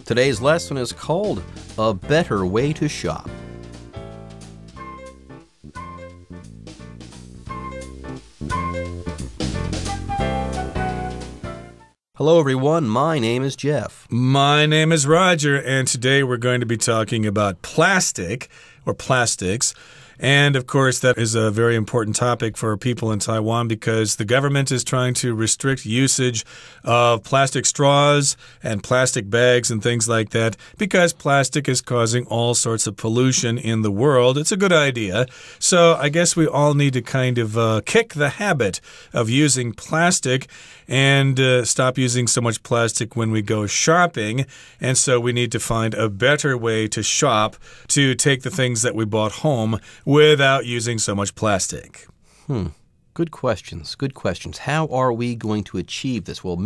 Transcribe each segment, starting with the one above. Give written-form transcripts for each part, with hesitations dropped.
Today's lesson is called A Better Way to Shop. Hello, everyone. My name is Jeff. My name is Roger, and today we're going to be talking about plastic or plastics. And, of course, that is a very important topic for people in Taiwan because the government is trying to restrict usage of plastic straws and plastic bags and things like that because plastic is causing all sorts of pollution in the world. It's a good idea. So I guess we all need to kind of kick the habit of using plastic and stop using so much plastic when we go shopping. And so we need to find a better way to shop to take the things that we bought home without using so much plastic. Good questions. Good questions. How are we going to achieve this? Well,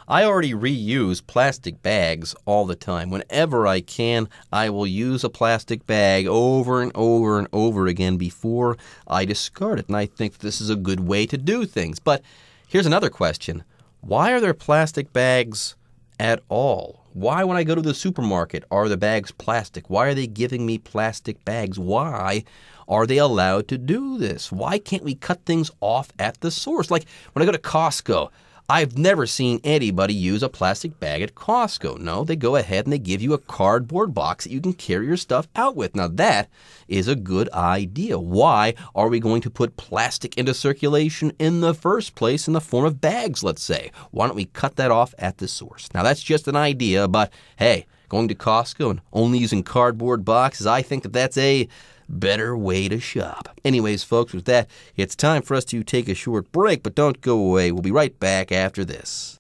I already reuse plastic bags all the time. Whenever I can, I will use a plastic bag over and over and over again before I discard it. And I think this is a good way to do things. But here's another question. Why are there plastic bags at all? Why, when I go to the supermarket, are the bags plastic? Why are they giving me plastic bags? Why are they allowed to do this? Why can't we cut things off at the source? Like when I go to Costco, I've never seen anybody use a plastic bag at Costco. No, they go ahead and they give you a cardboard box that you can carry your stuff out with. Now, that is a good idea. Why are we going to put plastic into circulation in the first place in the form of bags, let's say? Why don't we cut that off at the source? Now, that's just an idea, but hey, going to Costco and only using cardboard boxes, I think that's a better way to shop. Anyways, folks, with that, it's time for us to take a short break, but don't go away. We'll be right back after this.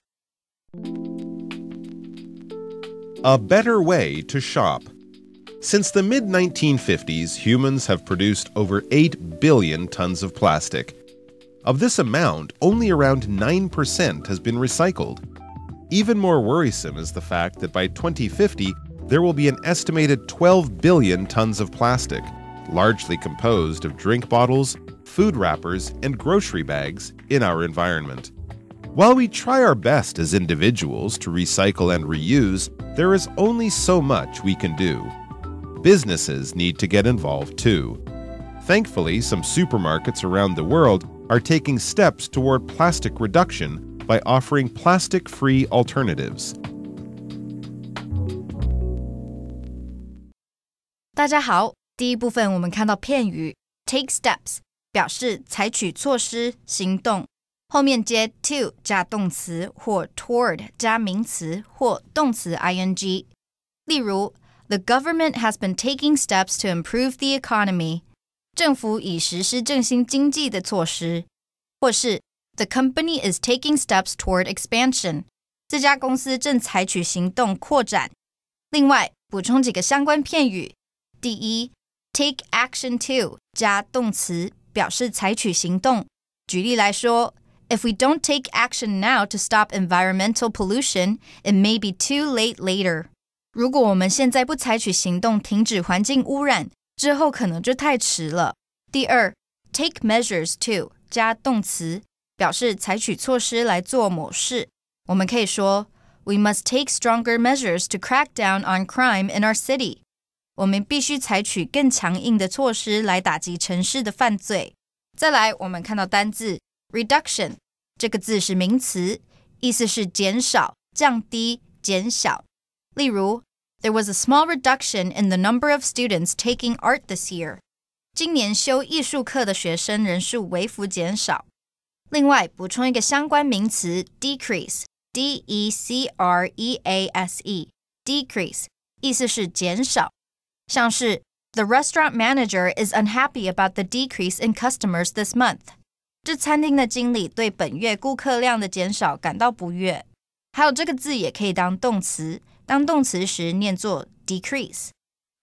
A better way to shop. Since the mid-1950s, humans have produced over 8 billion tons of plastic. Of this amount, only around 9% has been recycled. Even more worrisome is the fact that by 2050, there will be an estimated 12 billion tons of plastic, largely composed of drink bottles, food wrappers, and grocery bags in our environment. While we try our best as individuals to recycle and reuse, there is only so much we can do. Businesses need to get involved too. Thankfully, some supermarkets around the world are taking steps toward plastic reduction by offering plastic-free alternatives. 大家好，第一部分我们看到片语 take steps 表示采取措施行动，后面接 to 加动词或 toward 加名词或动词 ing。例如 The government has been taking steps to improve the economy. 政府已实施振兴经济的措施，或是 The company is taking steps toward expansion. 这家公司正采取行动扩展。另外，补充几个相关片语。第一 take action to 加动词表示采取行动。举例来说 If we don't take action now to stop environmental pollution, it may be too late later. 如果我们现在不采取行动停止环境污染，之后可能就太迟了。第二 take measures to 加动词表示采取措施来做某事。我们可以说 We must take stronger measures to crack down on crime in our city. 我们必须采取更强硬的措施来打击城市的犯罪。再来，我们看到单字 reduction 这个字是名词，意思是减少、降低、减小。例如 There was a small reduction in the number of students taking art this year. 今年修艺术课的学生人数微幅减少。另外，补充一个相关名词 decrease D-E-C-R-E-A-S-E decrease 意思是减少。像是 The restaurant manager is unhappy about the decrease in customers this month. 这餐厅的经理对本月顾客量的减少感到不悦。还有这个字也可以当动词，当动词时念作 decrease。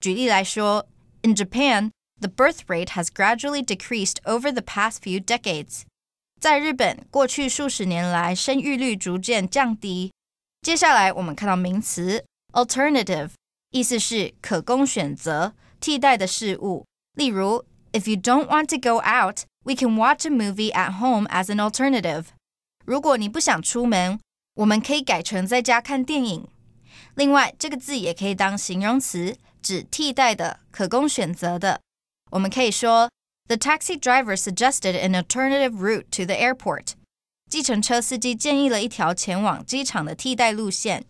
举例来说 In Japan, the birth rate has gradually decreased over the past few decades. 在日本，过去数十年来生育率逐渐降低。接下来我们看到名词 alternative意思是可供选择、替代的事物。例如 If you don't want to go out, we can watch a movie at home as an alternative. 如果你不想出门，我们可以改成在家看电影。另外，这个字也可以当形容词，指替代的、可供选择的。我们可以说 The taxi driver suggested an alternative route to the airport. 计程车司机建议了一条前往机场的替代路线。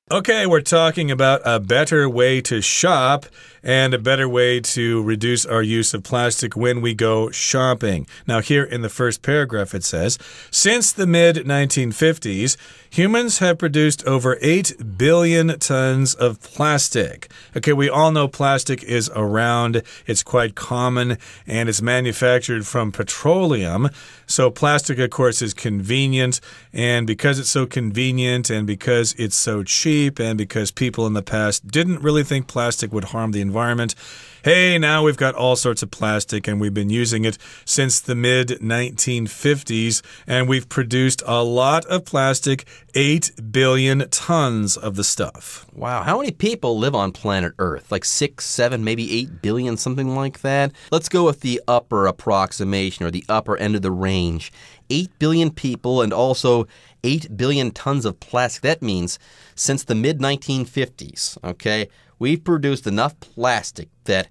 Okay, we're talking about a better way to shop and a better way to reduce our use of plastic when we go shopping. Now, here in the first paragraph, it says, since the mid-1950s, humans have produced over 8 billion tons of plastic. Okay, we all know plastic is around. It's quite common, and it's manufactured from petroleum. So plastic, of course, is convenient, and because it's so convenient and because it's so cheap and because people in the past didn't really think plastic would harm the environment, hey, now we've got all sorts of plastic and we've been using it since the mid-1950s and we've produced a lot of plastic, 8 billion tons of the stuff. Wow, how many people live on planet Earth? Like 6, 7, maybe 8 billion, something like that? Let's go with the upper approximation or the upper end of the range. 8 billion people and also 8 billion tons of plastic. That means since the mid-1950s, okay, we've produced enough plastic that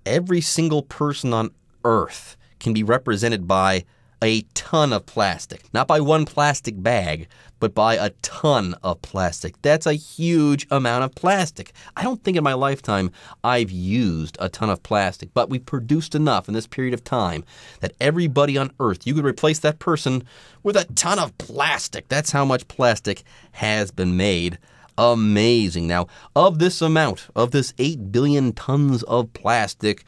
every single person on Earth can be represented by a ton of plastic. Not by one plastic bag, but by a ton of plastic. That's a huge amount of plastic. I don't think in my lifetime I've used a ton of plastic, but we've produced enough in this period of time that everybody on Earth, you could replace that person with a ton of plastic. That's how much plastic has been made. Amazing. Now, of this amount, of this 8 billion tons of plastic,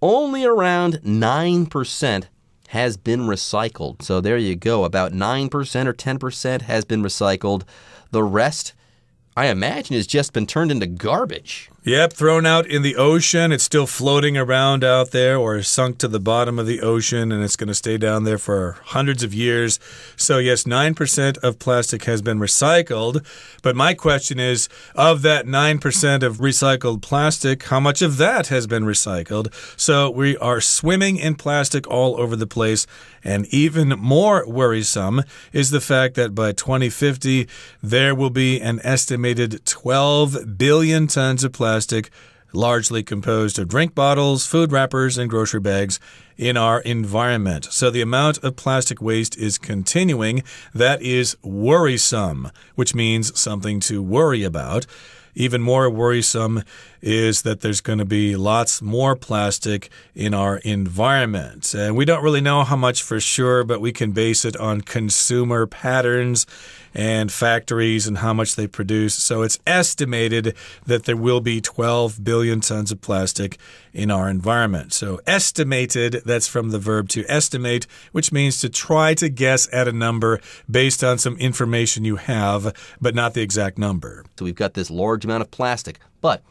only around 9% has been recycled. So there you go. About 9% or 10% has been recycled. The rest, I imagine, has just been turned into garbage. Yep, thrown out in the ocean. It's still floating around out there or sunk to the bottom of the ocean, and it's going to stay down there for hundreds of years. So yes, 9% of plastic has been recycled. But my question is, of that 9% of recycled plastic, how much of that has been recycled? So we are swimming in plastic all over the place. And even more worrisome is the fact that by 2050, there will be an estimated 12 billion tons of plastic, largely composed of drink bottles, food wrappers, and grocery bags in our environment. So the amount of plastic waste is continuing. That is worrisome, which means something to worry about. Even more worrisome is that there's going to be lots more plastic in our environment. And we don't really know how much for sure, but we can base it on consumer patterns and factories and how much they produce. So it's estimated that there will be 12 billion tons of plastic in our environment. So estimated, that's from the verb to estimate, which means to try to guess at a number based on some information you have, but not the exact number. So we've got this large amount of plastic. But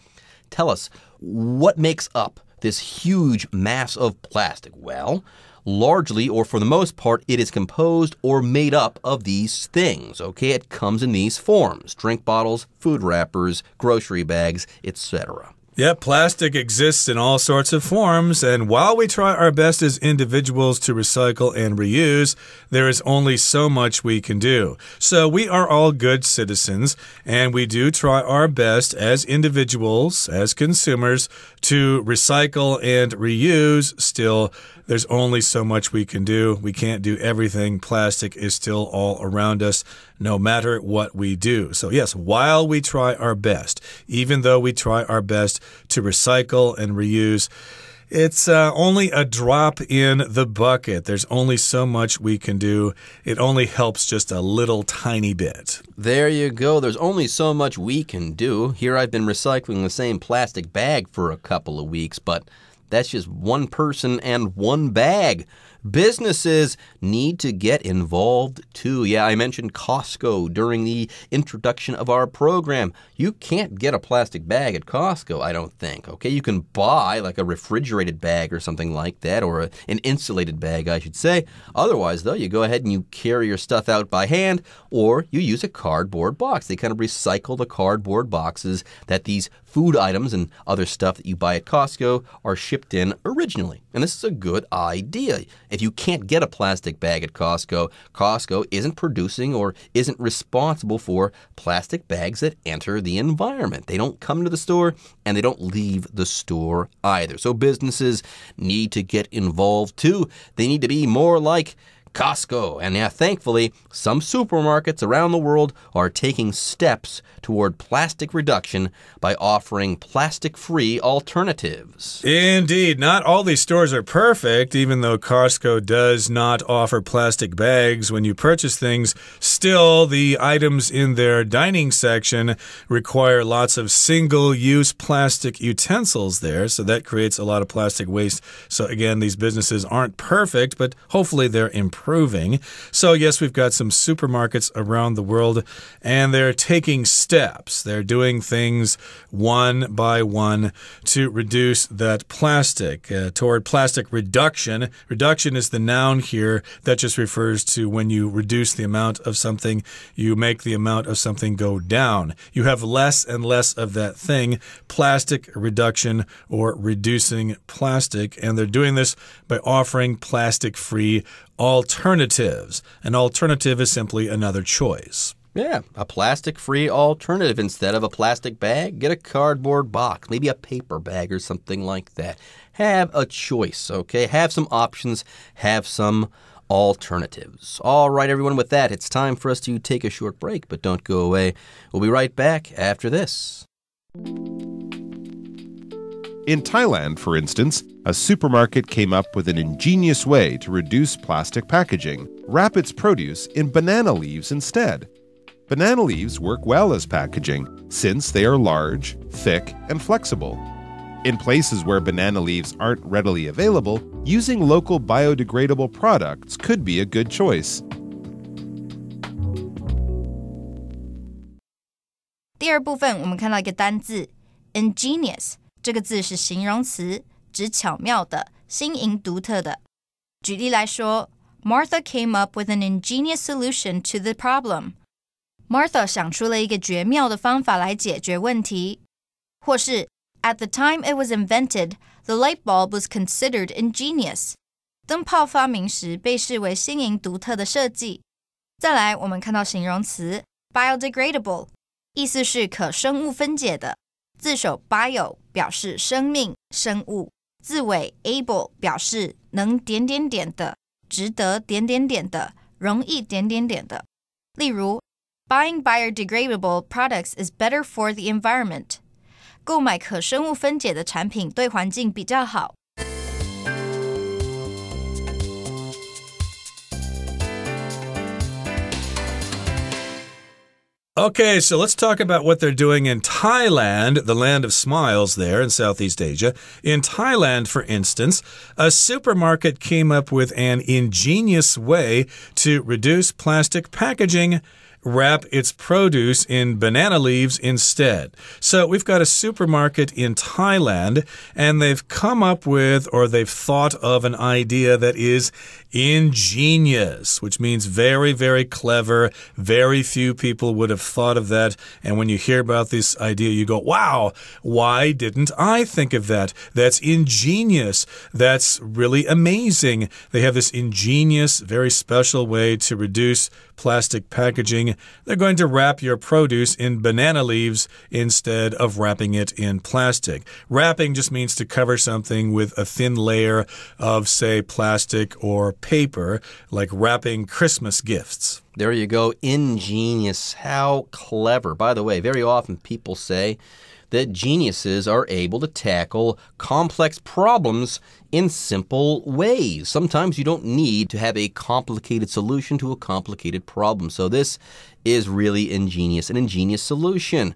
tell us, what makes up this huge mass of plastic? Well, largely, or for the most part, it is composed or made up of these things, okay? It comes in these forms: drink bottles, food wrappers, grocery bags, etc. Yep, plastic exists in all sorts of forms, and while we try our best as individuals to recycle and reuse, there is only so much we can do. So we are all good citizens, and we do try our best as individuals, as consumers, to recycle and reuse. Still, there's only so much we can do. We can't do everything. Plastic is still all around us, no matter what we do. So yes, while we try our best, even though we try our best to recycle and reuse, it's only a drop in the bucket. There's only so much we can do. It only helps just a little tiny bit. There you go. There's only so much we can do. Here I've been recycling the same plastic bag for a couple of weeks, but that's just one person and one bag. Businesses need to get involved too. Yeah, I mentioned Costco during the introduction of our program. You can't get a plastic bag at Costco, I don't think. Okay, you can buy like a refrigerated bag or something like that, or an insulated bag, I should say. Otherwise, though, you go ahead and you carry your stuff out by hand, or you use a cardboard box. They kind of recycle the cardboard boxes that these food items and other stuff that you buy at Costco are shipped in originally. And this is a good idea. if you can't get a plastic bag at Costco, Costco isn't producing or isn't responsible for plastic bags that enter the environment. They don't come to the store and they don't leave the store either. So businesses need to get involved too. They need to be more like Costco. And yeah, thankfully, some supermarkets around the world are taking steps toward plastic reduction by offering plastic-free alternatives. Indeed. Not all these stores are perfect, even though Costco does not offer plastic bags when you purchase things. Still, the items in their dining section require lots of single-use plastic utensils there, so that creates a lot of plastic waste. So again, these businesses aren't perfect, but hopefully they're improving. So yes, we've got some supermarkets around the world, and they're taking steps. They're doing things one by one to reduce that plastic, toward plastic reduction. Reduction is the noun here. That just refers to when you reduce the amount of something, you make the amount of something go down. You have less and less of that thing, plastic reduction or reducing plastic, and they're doing this by offering plastic-free alternatives. An alternative is simply another choice. Yeah, a plastic-free alternative. Instead of a plastic bag, get a cardboard box, maybe a paper bag or something like that. Have a choice, okay? Have some options, have some alternatives. All right, everyone, with that, it's time for us to take a short break, but don't go away. We'll be right back after this. In Thailand, for instance, a supermarket came up with an ingenious way to reduce plastic packaging. Wrap its produce in banana leaves instead. Banana leaves work well as packaging since they are large, thick, and flexible. In places where banana leaves aren't readily available, using local biodegradable products could be a good choice. 第二部分我们看到一个单字 ingenious， 这个字是形容词，指巧妙的、新颖独特的。举例来说 Martha came up with an ingenious solution to the problem.Martha 想出了一个绝妙的方法来解决问题，或是 At the time it was invented, the light bulb was considered ingenious. 灯泡发明时被视为新颖独特的设计。再来，我们看到形容词 biodegradable， 意思是可生物分解的。字首 bio 表示生命、生物，字尾 able 表示能点点点的、值得点点点的、容易点点点的。例如Buying biodegradable products is better for the environment. 购买可生物分解的产品对环境比较好。Okay, so let's talk about what they're doing in Thailand, the land of smiles there in Southeast Asia. In Thailand, for instance, a supermarket came up with an ingenious way to reduce plastic packaging.Wrap its produce in banana leaves instead. So we've got a supermarket in Thailand, and they've come up with, or they've thought of an idea that is ingenious, which means very, very clever. Very few people would have thought of that. And when you hear about this idea, you go, wow, why didn't I think of that? That's ingenious. That's really amazing. They have this ingenious, very special way to reduce plastic packaging. They're going to wrap your produce in banana leaves instead of wrapping it in plastic. Wrapping just means to cover something with a thin layer of, say, plastic or paper, like wrapping Christmas gifts. There you go. Ingenious. How clever. By the way, very often people say that geniuses are able to tackle complex problems in simple ways. Sometimes you don't need to have a complicated solution to a complicated problem. So this is really ingenious, an ingenious solution.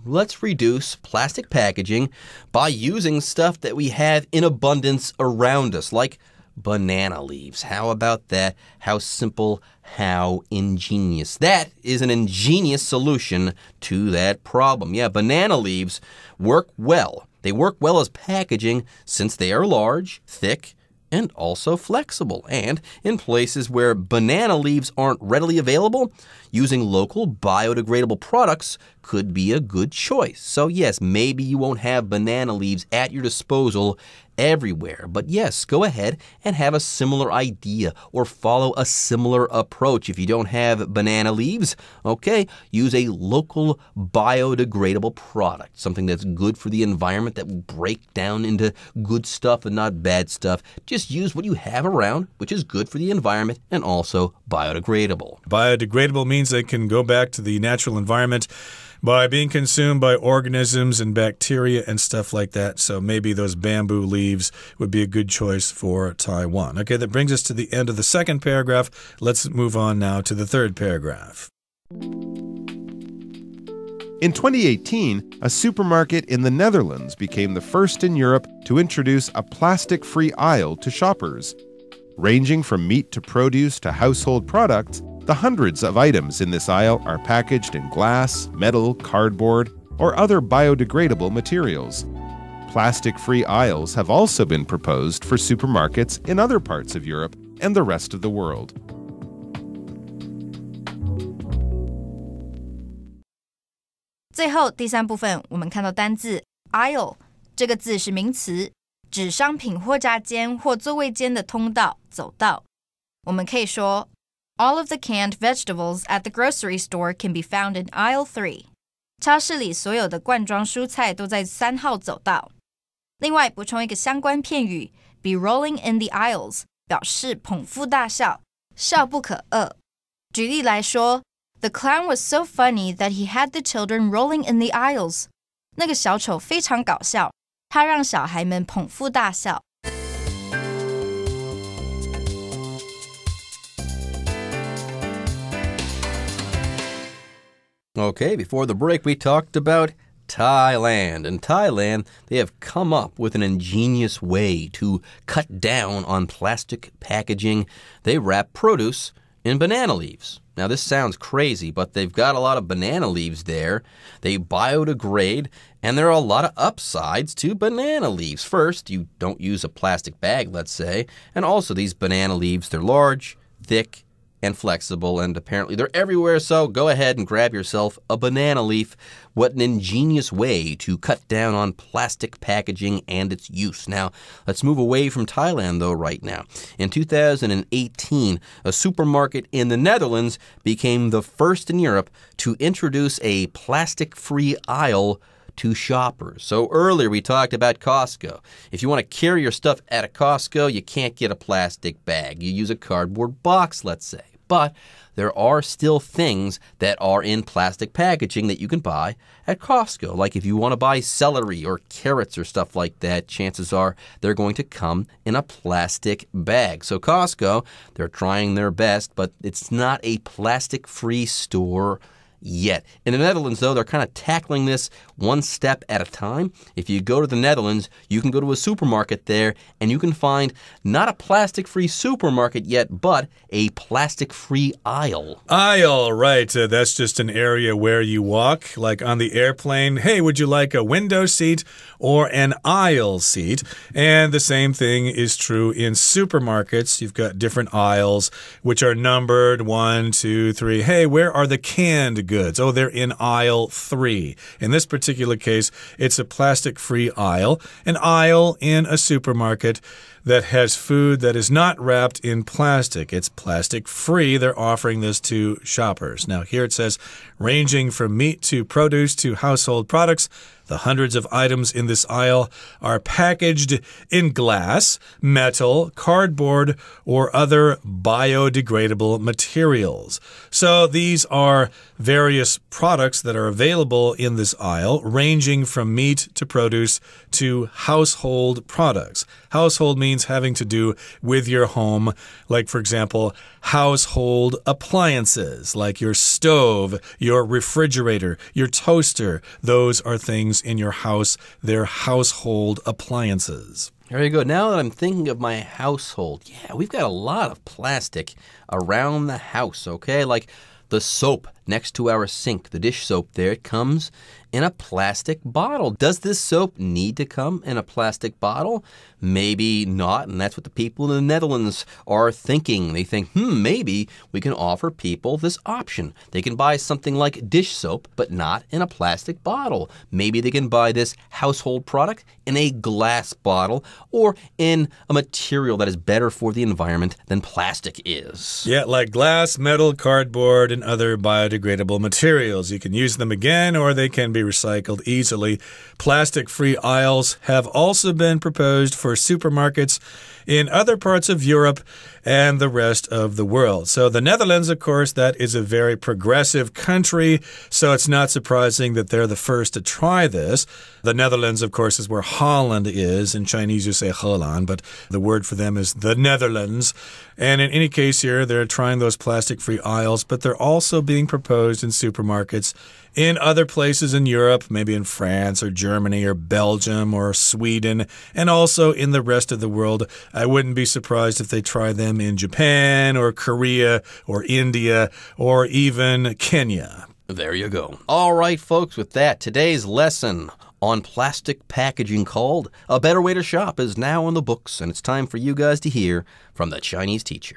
Let's reduce plastic packaging by using stuff that we have in abundance around us, like banana leaves. How about that? How simple, how ingenious. That is an ingenious solution to that problem. Yeah, banana leaves work well. They work well as packaging since they are large, thick, and also flexible. And in places where banana leaves aren't readily available, using local biodegradable products could be a good choice. So yes, maybe you won't have banana leaves at your disposal everywhere. But yes, go ahead and have a similar idea or follow a similar approach. If you don't have banana leaves, okay, use a local biodegradable product, something that's good for the environment, that will break down into good stuff and not bad stuff. Just use what you have around, which is good for the environment and also biodegradable. Biodegradable means they can go back to the natural environment by being consumed by organisms and bacteria and stuff like that. So maybe those bamboo leaves would be a good choice for Taiwan. Okay, that brings us to the end of the second paragraph. Let's move on now to the third paragraph. In 2018, a supermarket in the Netherlands became the first in Europe to introduce a plastic-free aisle to shoppers. Ranging from meat to produce to household products, the hundreds of items in this aisle are packaged in glass, metal, cardboard, or other biodegradable materials. Plastic-free aisles have also been proposed for supermarkets in other parts of Europe and the rest of the world. 最后第三部分，我们看到单字 aisle 这个字是名词，指商品货架间或座位间的通道、走道。我们可以说 All of the canned vegetables at the grocery store can be found in aisle 3. 超市里所有的罐装蔬菜都在3号走道。另外补充一个相关片语 be rolling in the aisles 表示捧腹大笑，笑不可遏。举例来说 The clown was so funny that he had the children rolling in the aisles. 那个小丑非常搞笑，他让小孩们捧腹大笑。Okay, before the break, we talked about Thailand. In Thailand, they have come up with an ingenious way to cut down on plastic packaging. They wrap produce in banana leaves. Now, this sounds crazy, but they've got a lot of banana leaves there. They biodegrade, and there are a lot of upsides to banana leaves. First, you don't use a plastic bag, let's say. And also, these banana leaves, they're large, thick, and flexible, and apparently they're everywhere, so go ahead and grab yourself a banana leaf. What an ingenious way to cut down on plastic packaging and its use. Now, let's move away from Thailand, though, right now. In 2018, a supermarket in the Netherlands became the first in Europe to introduce a plastic-free aisle to shoppers. So earlier we talked about Costco. If you want to carry your stuff at a Costco, you can't get a plastic bag. You use a cardboard box, let's say. But there are still things that are in plastic packaging that you can buy at Costco. Like if you want to buy celery or carrots or stuff like that, chances are they're going to come in a plastic bag. So Costco, they're trying their best, but it's not a plastic-free store yet. In the Netherlands, though, they're kind of tackling this one step at a time. If you go to the Netherlands, you can go to a supermarket there, and you can find not a plastic-free supermarket yet, but a plastic-free aisle. Aisle, right. That's just an area where you walk, like on the airplane. Hey, would you like a window seat or an aisle seat? And the same thing is true in supermarkets. You've got different aisles, which are numbered 1, 2, 3. Hey, where are the canned goods? Oh, they're in aisle 3. In this particular case, it's a plastic-free aisle. An aisle in a supermarket that has food that is not wrapped in plastic. It's plastic-free. They're offering this to shoppers. Now, here it says, ranging from meat to produce to household products, the hundreds of items in this aisle are packaged in glass, metal, cardboard, or other biodegradable materials. So these are various products that are available in this aisle, ranging from meat to produce to household products. Household means having to do with your home, like, for example, household appliances, like your stove, your refrigerator, your toaster. Those are things in your house. They're household appliances. There you go. Now that I'm thinking of my household, yeah, we've got a lot of plastic around the house, okay? Like the soap next to our sink, the dish soap there, it comes in a plastic bottle. Does this soap need to come in a plastic bottle? Maybe not, and that's what the people in the Netherlands are thinking. They think, maybe we can offer people this option. They can buy something like dish soap, but not in a plastic bottle. Maybe they can buy this household product in a glass bottle or in a material that is better for the environment than plastic is. Yeah, like glass, metal, cardboard, and other biodegradable materials. You can use them again or they can be recycled easily. Plastic-free aisles have also been proposed for supermarkets in other parts of Europe and the rest of the world. So the Netherlands, of course, that is a very progressive country, so it's not surprising that they're the first to try this. The Netherlands, of course, is where Holland is. In Chinese, you say Holland, but the word for them is the Netherlands. And in any case here, they're trying those plastic-free aisles, but they're also being proposed in supermarkets in other places in Europe, maybe in France or Germany or Belgium or Sweden, and also in the rest of the world. I wouldn't be surprised if they try them in Japan or Korea or India or even Kenya. There you go. All right, folks, with that, today's lesson on plastic packaging called A Better Way to Shop is now in the books, and it's time for you guys to hear from the Chinese teacher.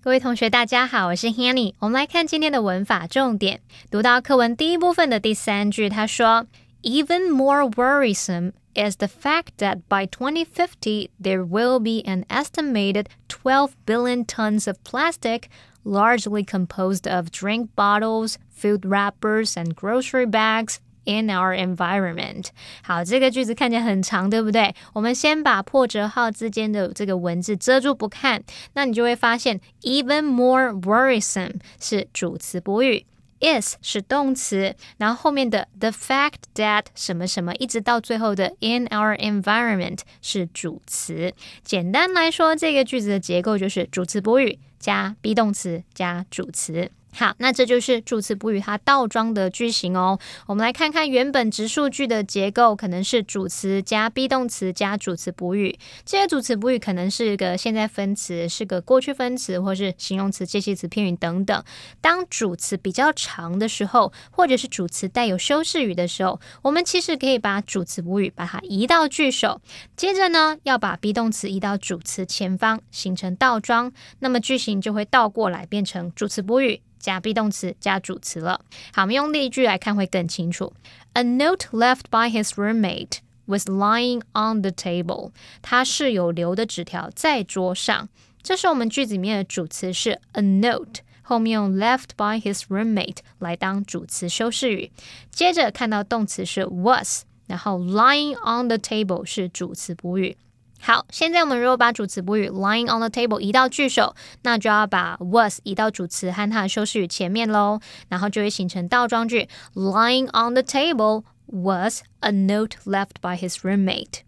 各位同学大家好，我是 Hanny。 我们来看今天的文法重点。读到课文第一部分的第3句，他说 Even more worrisome is the fact that by 2050 there will be an estimated 12 billion tons of plastic, largely composed of drink bottles, food wrappers, and grocery bags in our environment. 好，这个句子看起来很长，对不对？我们先把破折号之间的这个文字遮住不看，那你就会发现 even more worrisome 是主词补语，is 是动词，然后后面的 the fact that 什么什么一直到最后的 in our environment 是主词。简单来说，这个句子的结构就是主词补语加 be 动词加主词。好，那这就是主词补语它倒装的句型哦。我们来看看原本直述句的结构，可能是主词加 be 动词加主词补语。这些主词补语可能是个现在分词，是个过去分词，或是形容词、介系词、片语等等。当主词比较长的时候，或者是主词带有修饰语的时候，我们其实可以把主词补语把它移到句首，接着呢要把 be 动词移到主词前方，形成倒装，那么句型就会倒过来变成主词补语加 be 动词加主词了。好，我们用例句来看会更清楚。A note left by his roommate was lying on the table. 他室友留的纸条在桌上。这时候我们句子里面的主词是 a note， 后面用 left by his roommate 来当主词修饰语。接着看到动词是 was， 然后 lying on the table 是主词补语。好，现在我们如果把主词补语 lying on the table 移到句首，那就要把 was 移到主词和它的修饰语前面咯，然后就会形成倒装句 lying on the table was a note left by his roommate。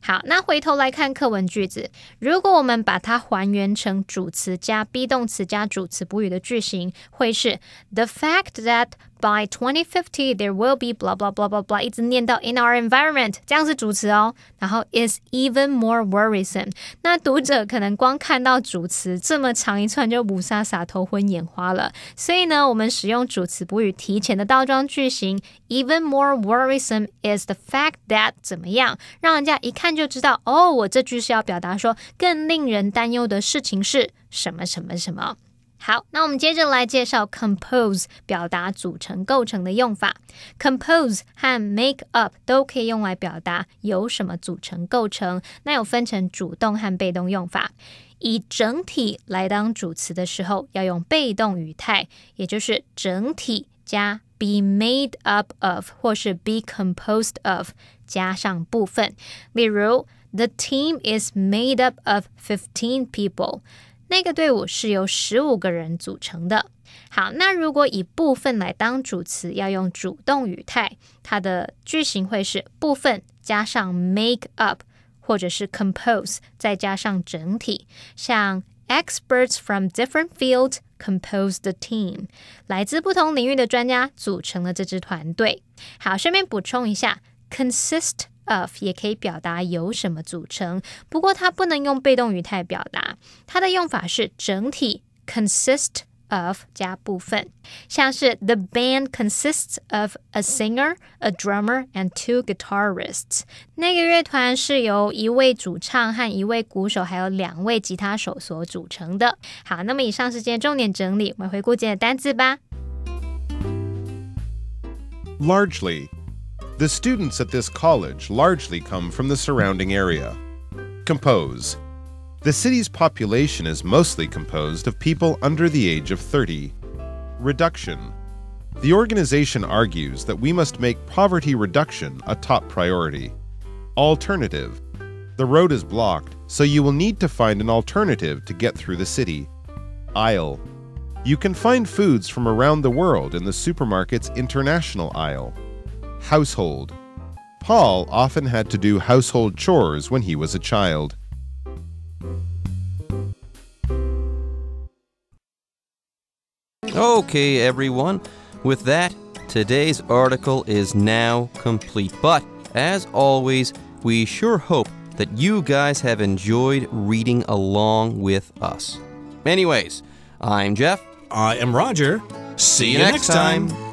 好，那回头来看课文句子，如果我们把它还原成主词加 be 动词加主词补语的句型，会是 the fact that by 2050 there will be blah blah blah blah blah 一直念到 in our environment， 这样是主词哦，然后 is even more worrisome。 那读者可能光看到主词这么长一串就不傻傻头昏眼花了，所以呢我们使用主词补语提前的倒装句型 even more worrisome is the fact that 怎么样，让人家一看就知道哦，我这句是要表达说更令人担忧的事情是什么什么什么。好，那我们接着来介绍 compose 表达组成构成的用法。 compose 和 make up 都可以用来表达由什么组成构成，那有分成主动和被动用法。以整体来当主词的时候要用被动语态，也就是整体加 be made up of 或是 be composed of 加上部分。例如 The team is made up of 15 people，那个队伍是由15个人组成的。好，那如果以部分来当主词，要用主动语态，它的句型会是部分加上 make up， 或者是 compose 再加上整体。像 experts from different fields compose the team， 来自不同领域的专家组成了这支团队。好，顺便补充一下，consist of 也可以表达由什么组成，不过它不能用被动语态表达，它的用法是整体 consist of 加部分，像是 The band consists of a singer, a drummer, and 2 guitarists. 那个乐团是由一位主唱和一位鼓手还有2位吉他手所组成的。好，那么以上是今天重点整理，我们回顾今天的单字吧。Largely. The students at this college largely come from the surrounding area. Compose. The city's population is mostly composed of people under the age of 30. Reduction. The organization argues that we must make poverty reduction a top priority. Alternative. The road is blocked, so you will need to find an alternative to get through the city. Aisle. You can find foods from around the world in the supermarket's international aisle. Household. Paul often had to do household chores when he was a child. Okay, everyone. With that, today's article is now complete. But, as always, we sure hope that you guys have enjoyed reading along with us. Anyways, I'm Jeff. I am Roger. See you next time.